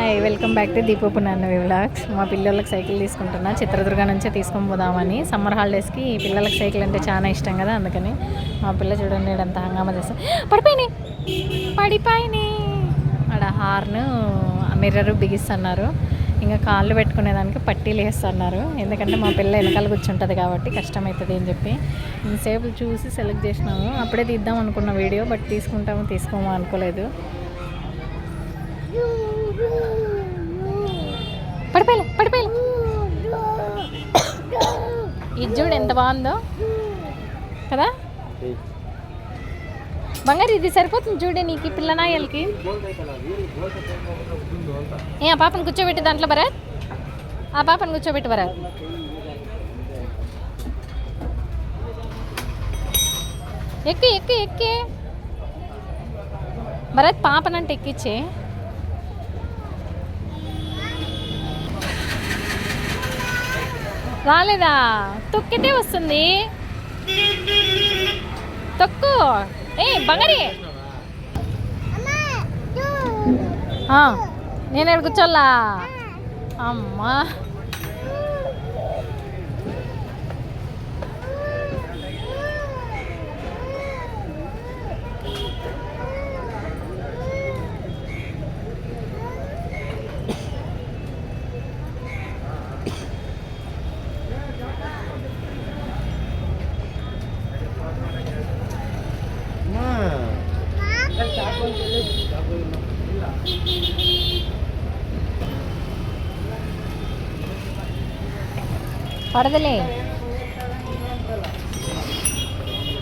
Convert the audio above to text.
Hi, welcome back to దీపపు నాన్నవి vlogs. మా పిల్లలకి సైకిల్ తీసుకుంటున్నా, చిత్రదుర్గ నుంచే తీసుకొని పోదామని. సమ్మర్ హాలిడేస్కి పిల్లలకి సైకిల్ అంటే చాలా ఇష్టం కదా, అందుకని మా పిల్ల చూడండి అంత హంగామా చేస్తా. పడిపోయినాయి ఆడ హార్న్ మిర్రర్ బిగిస్తున్నారు. ఇంకా కాళ్ళు పెట్టుకునేదానికి పట్టీలు వేస్తున్నారు, ఎందుకంటే మా పిల్ల వెనకాల కూర్చుంటుంది కాబట్టి కష్టమవుతుంది అని చెప్పి ఇంతసేపు చూసి సెలెక్ట్ చేసినాము. అప్పుడే తీద్దాం అనుకున్న వీడియో, బట్ తీసుకోమో అనుకోలేదు. పడిపోయి ఇది చూడు ఎంత బాగుందో కదా బంగారు. ఇది సరిపోతుంది చూడే నీకు, పిల్లనాయలకి. ఆ పాపను కూర్చోబెట్టి దాంట్లో భరత్, ఆ పాపను కూర్చోబెట్టి భరత్. ఎక్కి భరత్, పాపనంటే ఎక్కిచ్చే. రాలేదా? తొక్కితే వస్తుంది, తొక్కు. బంగారి నేను ఎక్కడ కూర్చోల్లా అమ్మా. పడదలే